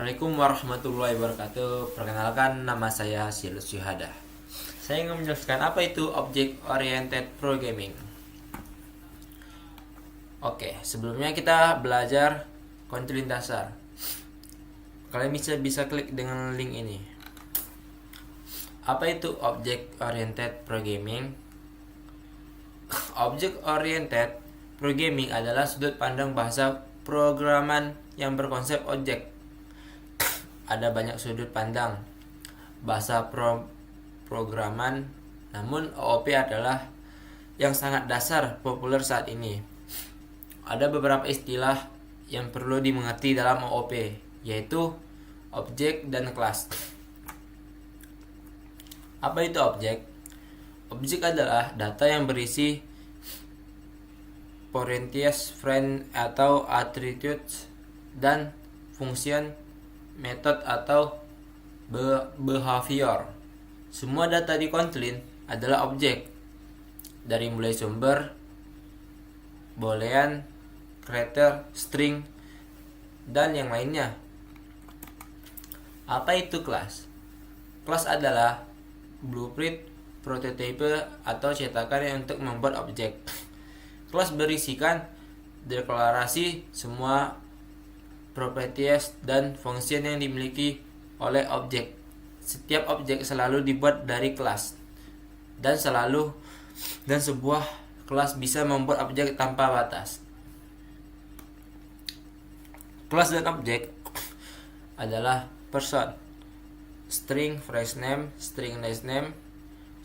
Assalamualaikum warahmatullahi wabarakatuh. Perkenalkan, nama saya Silus Syuhada. Saya ingin menjelaskan apa itu Object Oriented Programming. Oke, sebelumnya kita belajar konten dasar. Kalian bisa klik dengan link ini. Apa itu Object Oriented Programming? Object Oriented Programming adalah sudut pandang bahasa programan yang berkonsep objek. Ada banyak sudut pandang bahasa programan, namun OOP adalah yang sangat dasar populer saat ini. Ada beberapa istilah yang perlu dimengerti dalam OOP, yaitu objek dan kelas. Apa itu objek? Objek adalah data yang berisi properties, friend atau attributes, dan function, method atau behavior. Semua data di Kotlin adalah objek, dari mulai sumber, boolean, character, string, dan yang lainnya. Apa itu kelas? Kelas adalah blueprint, prototipe, atau cetakan untuk membuat objek. Kelas berisikan deklarasi semua properties dan function yang dimiliki oleh objek. Setiap objek selalu dibuat dari kelas, dan sebuah kelas bisa membuat objek tanpa batas. Kelas dan objek adalah person, string first name, string last name,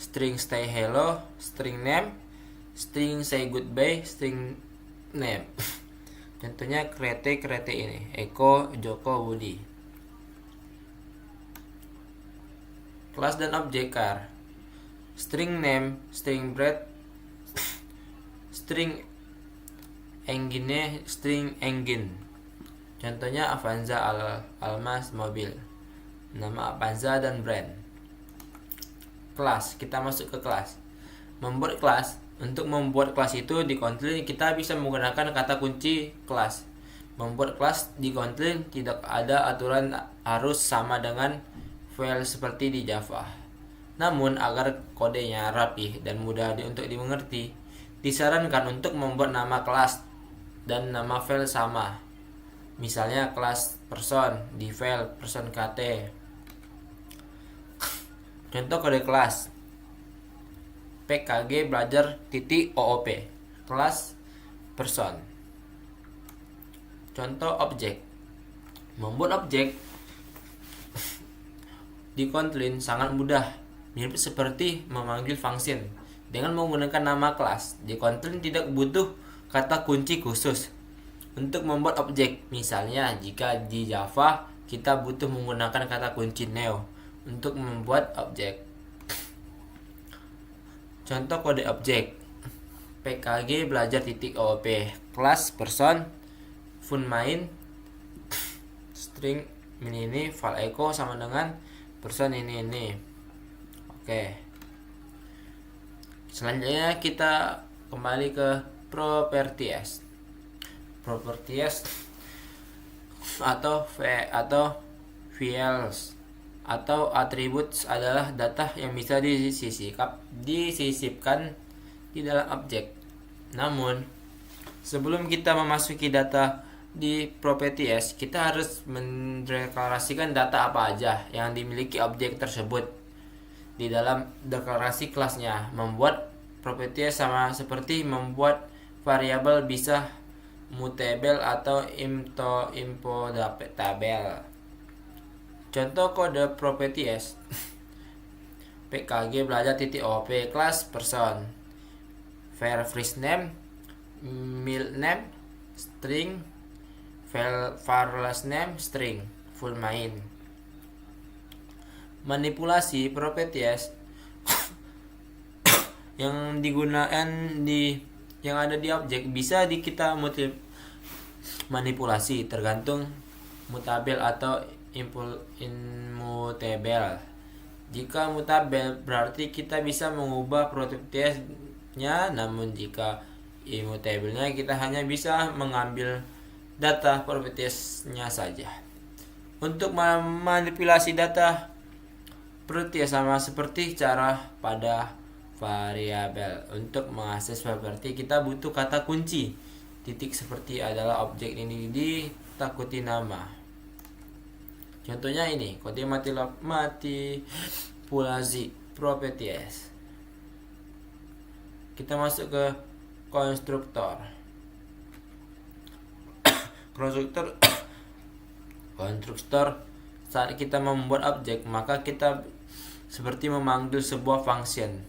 string say hello, string name, string say goodbye, string name. Contohnya krete ini, Eko, Joko, Budi. Kelas dan objek car. String name, string bread, string engine, string engine. Contohnya Avanza, Almas, mobil. Nama Avanza dan brand. Kelas, kita masuk ke kelas. Membuat kelas. Untuk membuat kelas itu di Kotlin kita bisa menggunakan kata kunci kelas. Membuat kelas di Kotlin tidak ada aturan harus sama dengan file seperti di Java. Namun agar kodenya rapih dan mudah untuk dimengerti, disarankan untuk membuat nama kelas dan nama file sama. Misalnya kelas person di file person kt. Contoh kode kelas PKG belajar .oop, kelas person. Contoh objek. Membuat objek di Kotlin sangat mudah, mirip seperti memanggil function dengan menggunakan nama kelas. Di Kotlin tidak butuh kata kunci khusus untuk membuat objek. Misalnya jika di Java kita butuh menggunakan kata kunci new untuk membuat objek. Contoh kode objek PKG belajar .oop, kelas person, fun main, string ini file echo sama dengan person ini. Oke. Selanjutnya kita kembali ke properties. Properties atau fields atau attributes adalah data yang bisa disisipkan di dalam objek. Namun, sebelum kita memasuki data di properties, kita harus mendeklarasikan data apa aja yang dimiliki objek tersebut di dalam deklarasi kelasnya. Membuat properties sama seperti membuat variabel, bisa mutable atau importable. Contoh kode properties PKG belajar .oop, kelas person, var first name, middle name, string, var last name, string, full main. Manipulasi properties yang digunakan yang ada di objek bisa kita manipulasi tergantung mutable atau immutable. Jika mutable berarti kita bisa mengubah propertiesnya, namun jika immutable-nya kita hanya bisa mengambil data propertiesnya saja. Untuk memanipulasi data berarti ya sama seperti cara pada variabel. Untuk mengakses berarti kita butuh kata kunci. Titik seperti adalah objek ini ditakuti nama. Contohnya ini kode manipulasi properties. Kita masuk ke konstruktor. Konstruktor saat kita membuat objek, maka kita seperti memanggil sebuah function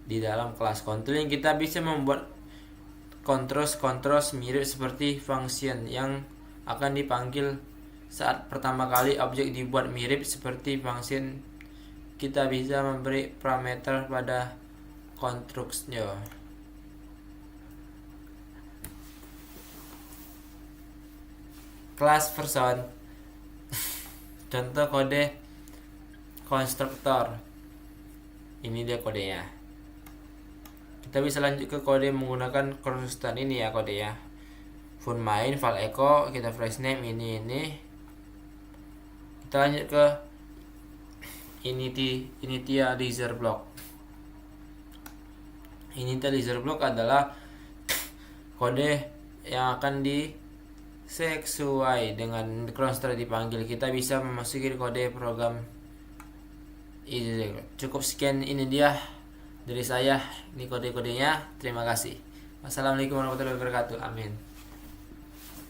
di dalam kelas control. Kita bisa membuat controls mirip seperti function yang akan dipanggil saat pertama kali objek dibuat mirip seperti function. Kita bisa memberi parameter pada konstruksinya. Kelas person. Contoh kode konstruktor. Ini dia kodenya. Kita bisa lanjut ke kode menggunakan konstruktor ini ya kode ya. Fun main file echo, kita fresh name ini. Kita lanjut ke initializer block. Initializer block adalah kode yang akan sesuai dengan konstruktor dipanggil. Kita bisa memasuki kode program. Cukup sekian, ini dia dari saya. Ini kode-kodenya. Terima kasih. Wassalamualaikum warahmatullahi wabarakatuh. Amin.